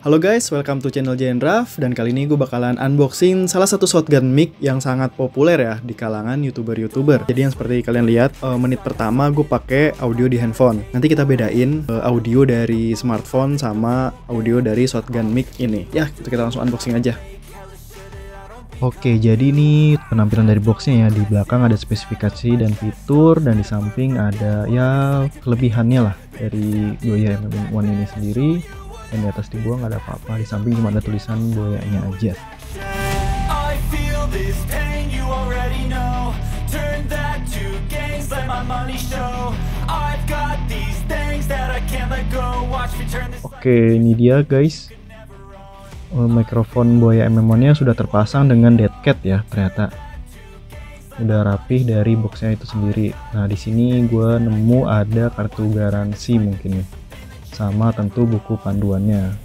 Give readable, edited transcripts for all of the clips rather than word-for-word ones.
Halo guys, welcome to channel Jendraf. Dan kali ini gue bakalan unboxing salah satu shotgun mic yang sangat populer ya di kalangan youtuber-youtuber. Jadi yang seperti kalian lihat, menit pertama gue pakai audio di handphone. Nanti kita bedain audio dari smartphone sama audio dari shotgun mic ini. Ya, kita langsung unboxing aja. Oke, jadi ini penampilan dari boxnya ya. Di belakang ada spesifikasi dan fitur, dan di samping ada ya kelebihannya lah dari Boya MM1 ini sendiri. Dan di atas di bawah nggak ada apa-apa, di samping cuma ada tulisan Boyanya aja. Oke, ini dia guys, mikrofon Boya MM1 nya sudah terpasang dengan dead cat ya, ternyata udah rapih dari boxnya itu sendiri. Nah, di sini gue nemu ada kartu garansi mungkin nih, sama tentu buku panduannya.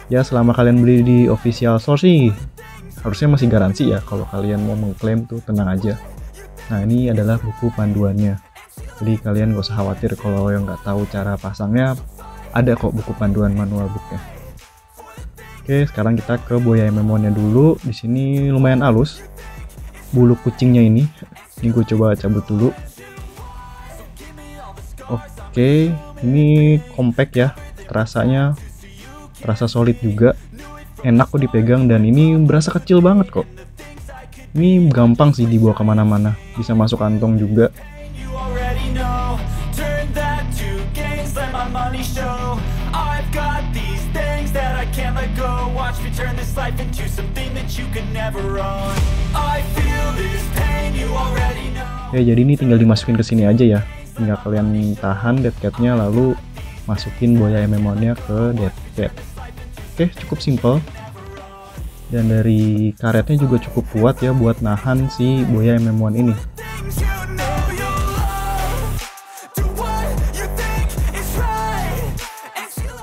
Ya, selama kalian beli di official store sih harusnya masih garansi ya. Kalau kalian mau mengklaim tuh tenang aja. Nah, ini adalah buku panduannya, jadi kalian gak usah khawatir kalau yang nggak tahu cara pasangnya, ada kok buku panduan manual booknya. Oke, sekarang kita ke Boya MM1 nya dulu. Di sini lumayan halus bulu kucingnya ini gue coba cabut dulu. Oke, ini compact ya, terasa solid juga, enak kok dipegang, dan ini berasa kecil banget kok. Ini gampang sih dibawa kemana-mana, bisa masuk kantong juga. Ya, jadi ini tinggal dimasukin ke sini aja ya. Tinggal kalian tahan dead cat-nya, lalu masukin Boya MM1 nya ke dead cat. Oke, cukup simple. Dan dari karetnya juga cukup kuat ya buat nahan si Boya MM1 ini.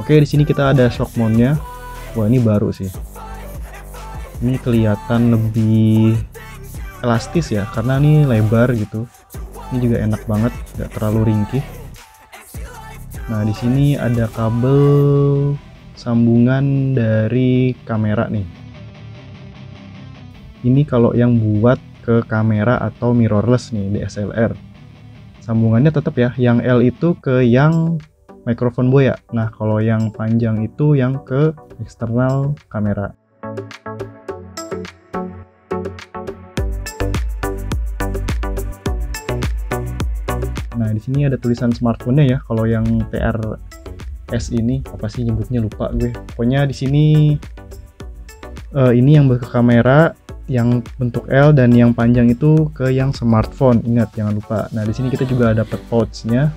Oke, di sini kita ada shock mount-nya. Wah, ini baru sih. Ini kelihatan lebih elastis ya, karena ini lebar gitu. Ini juga enak banget, nggak terlalu ringkih. Nah, di sini ada kabel sambungan dari kamera nih. Ini kalau yang buat ke kamera atau mirrorless nih, DSLR. Sambungannya tetap ya, yang L itu ke yang mikrofon Boya. Nah, kalau yang panjang itu yang ke eksternal kamera. Nah, di sini ada tulisan smartphone-nya ya. Kalau yang TRS ini apa sih nyebutnya, lupa gue. Pokoknya di sini ini yang ke kamera, yang bentuk L, dan yang panjang itu ke yang smartphone. Ingat, jangan lupa. Nah, di sini kita juga dapat pouch-nya.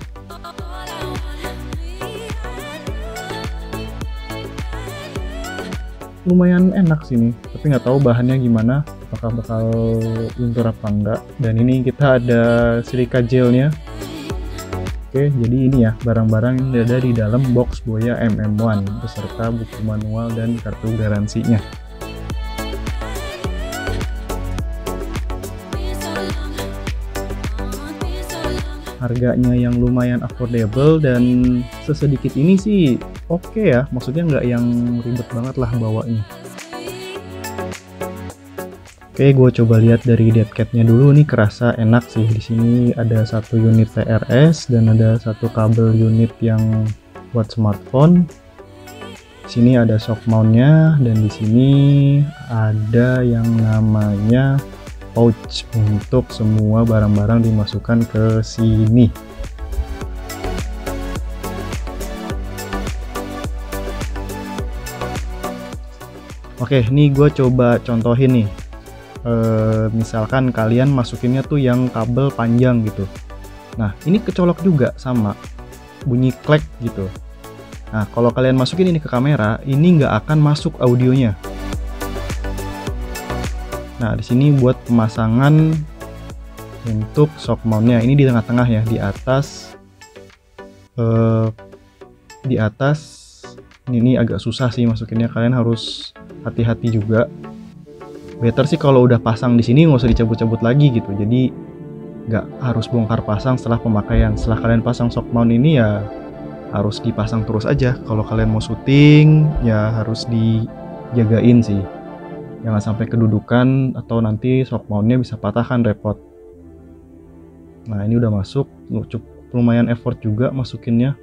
Lumayan enak sini, tapi nggak tahu bahannya gimana, apakah bakal luntur apa enggak. Dan ini kita ada silika gelnya. Oke, jadi ini ya barang-barang yang ada di dalam box Boya MM1 beserta buku manual dan kartu garansinya. Harganya yang lumayan affordable, dan sesedikit ini sih oke ya, maksudnya nggak yang ribet banget lah bawanya. Oke, gue coba lihat dari dead cat-nya dulu. Nih kerasa enak sih. Di sini ada satu unit TRS dan ada satu kabel unit yang buat smartphone. Di sini ada shock mount-nya, dan di sini ada yang namanya pouch untuk semua barang-barang dimasukkan ke sini. Oke, ini gue coba contohin nih. Misalkan kalian masukinnya tuh yang kabel panjang gitu. Nah, ini kecolok juga sama bunyi klek gitu. Nah, kalau kalian masukin ini ke kamera, ini nggak akan masuk audionya. Nah, di sini buat pemasangan untuk shock mount-nya, ini di tengah-tengah ya, di atas ini agak susah sih masukinnya, kalian harus hati-hati juga. Better sih kalau udah pasang di sini nggak usah dicabut-cabut lagi gitu, jadi nggak harus bongkar pasang setelah pemakaian. Setelah kalian pasang shock mount ini ya harus dipasang terus aja. Kalau kalian mau syuting ya harus dijagain sih, jangan sampai kedudukan atau nanti shock mountnya bisa patah kan, repot. Nah ini udah masuk, cukup lumayan effort juga masukinnya,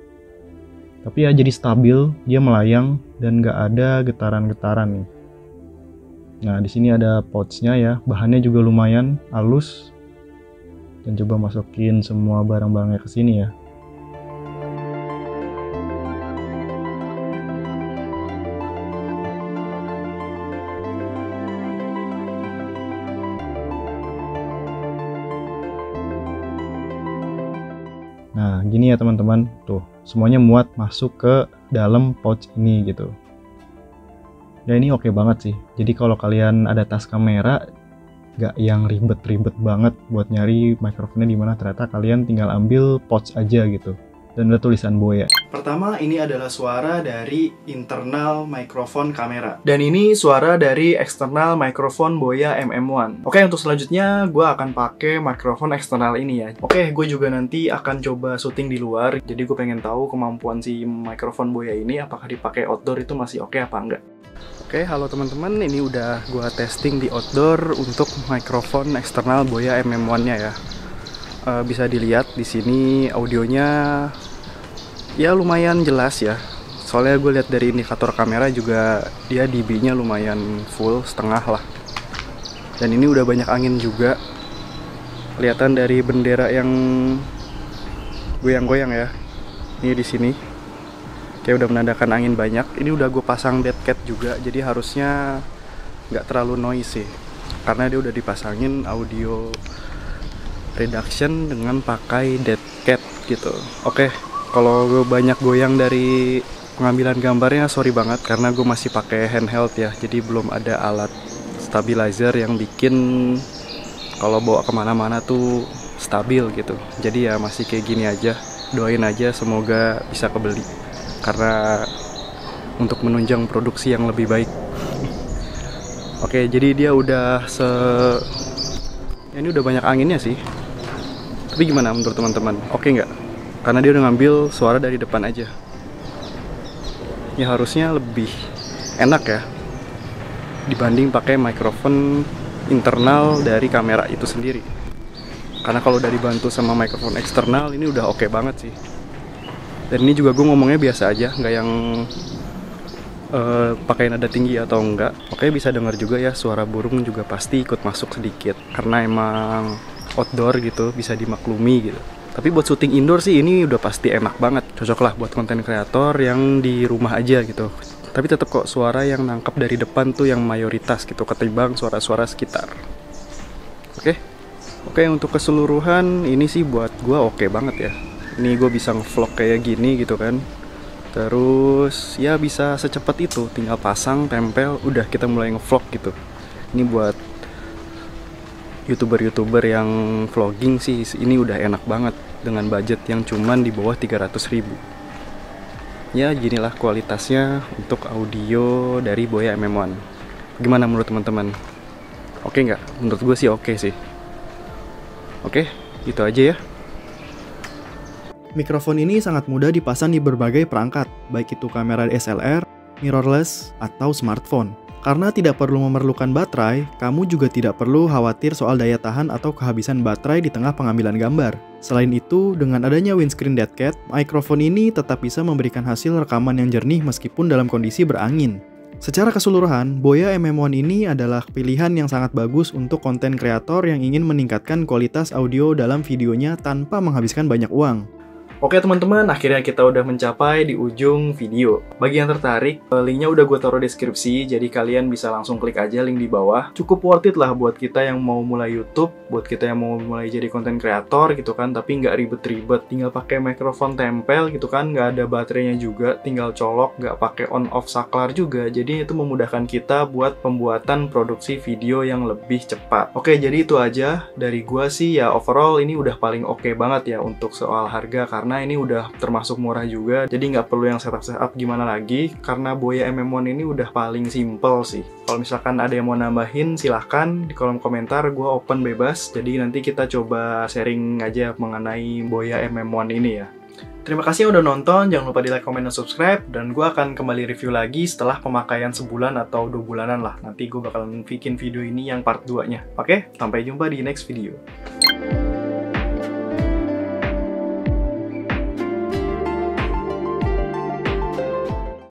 tapi ya jadi stabil, dia melayang dan nggak ada getaran-getaran nih. Nah di sini ada pouchnya ya, bahannya juga lumayan halus. Dan coba masukin semua barang-barangnya ke sini ya. Nah gini ya teman-teman, tuh semuanya muat masuk ke dalam pouch ini gitu. Ya ini oke banget sih. Jadi kalau kalian ada tas kamera, gak yang ribet-ribet banget buat nyari mikrofonnya di mana, ternyata kalian tinggal ambil pouch aja gitu. Dan ada tulisan Boya. Pertama, ini adalah suara dari internal mikrofon kamera. Dan ini suara dari eksternal mikrofon Boya MM1. Oke, untuk selanjutnya gue akan pakai mikrofon eksternal ini ya. Oke, gue juga nanti akan coba syuting di luar. Jadi gue pengen tahu kemampuan si mikrofon Boya ini, apakah dipakai outdoor itu masih oke apa enggak. Oke, halo teman-teman, ini udah gua testing di outdoor untuk mikrofon eksternal Boya MM1-nya ya. Bisa dilihat di sini audionya ya lumayan jelas ya. Soalnya gue lihat dari indikator kamera juga dia dB-nya lumayan full, setengah lah. Dan ini udah banyak angin juga. Kelihatan dari bendera yang goyang-goyang ya. Ini di sini. Kayak udah menandakan angin banyak. Ini udah gue pasang dead cat juga, jadi harusnya nggak terlalu noisy karena dia udah dipasangin audio reduction dengan pakai dead cat gitu. Oke, kalau gue banyak goyang dari pengambilan gambarnya sorry banget karena gue masih pakai handheld ya, jadi belum ada alat stabilizer yang bikin kalau bawa kemana-mana tuh stabil gitu. Jadi ya masih kayak gini aja, doain aja semoga bisa kebeli karena untuk menunjang produksi yang lebih baik. Oke, jadi dia udah ini udah banyak anginnya sih. Tapi gimana menurut teman-teman? Oke nggak? Karena dia udah ngambil suara dari depan aja. Ya harusnya lebih enak ya dibanding pakai mikrofon internal dari kamera itu sendiri. Karena kalau udah dibantu sama mikrofon eksternal ini udah oke banget sih. Dan ini juga gue ngomongnya biasa aja, nggak yang pakai nada tinggi atau enggak. Oke, bisa dengar juga ya suara burung juga pasti ikut masuk sedikit karena emang outdoor gitu, bisa dimaklumi gitu. Tapi buat syuting indoor sih ini udah pasti enak banget, cocok lah buat konten kreator yang di rumah aja gitu. Tapi tetap kok suara yang nangkep dari depan tuh yang mayoritas gitu ketimbang suara-suara sekitar. Oke, untuk keseluruhan ini sih buat gue oke banget ya. Ini gue bisa nge-vlog kayak gini gitu kan. Terus ya bisa secepat itu, tinggal pasang, tempel, udah kita mulai nge-vlog gitu. Ini buat YouTuber-YouTuber yang vlogging sih ini udah enak banget dengan budget yang cuman di bawah 300.000. Ya ginilah kualitasnya untuk audio dari Boya MM1. Gimana menurut teman-teman? Oke nggak? Menurut gue sih oke sih. Oke, itu aja ya. Mikrofon ini sangat mudah dipasang di berbagai perangkat, baik itu kamera DSLR, mirrorless, atau smartphone. Karena tidak perlu memerlukan baterai, kamu juga tidak perlu khawatir soal daya tahan atau kehabisan baterai di tengah pengambilan gambar. Selain itu, dengan adanya windscreen dead cat, mikrofon ini tetap bisa memberikan hasil rekaman yang jernih meskipun dalam kondisi berangin. Secara keseluruhan, Boya MM1 ini adalah pilihan yang sangat bagus untuk konten kreator yang ingin meningkatkan kualitas audio dalam videonya tanpa menghabiskan banyak uang. Oke teman-teman, akhirnya kita udah mencapai di ujung video. Bagi yang tertarik, linknya udah gue taruh deskripsi, jadi kalian bisa langsung klik aja link di bawah. Cukup worth it lah buat kita yang mau mulai YouTube, buat kita yang mau mulai jadi konten kreator gitu kan, tapi nggak ribet-ribet, tinggal pakai mikrofon tempel gitu kan, nggak ada baterainya juga, tinggal colok, nggak pakai on-off saklar juga, jadi itu memudahkan kita buat pembuatan produksi video yang lebih cepat. Oke, jadi itu aja dari gua sih ya, overall ini udah paling oke banget ya untuk soal harga, karena ini udah termasuk murah juga, jadi nggak perlu yang setup gimana lagi, karena Boya MM1 ini udah paling simple sih. Kalau misalkan ada yang mau nambahin, silahkan di kolom komentar, gue open bebas, jadi nanti kita coba sharing aja mengenai Boya MM1 ini ya. Terima kasih yang udah nonton, jangan lupa di like, comment, dan subscribe. Dan gue akan kembali review lagi setelah pemakaian sebulan atau 2 bulanan lah. Nanti gue bakalan bikin video ini yang part 2-nya. Oke, sampai jumpa di next video.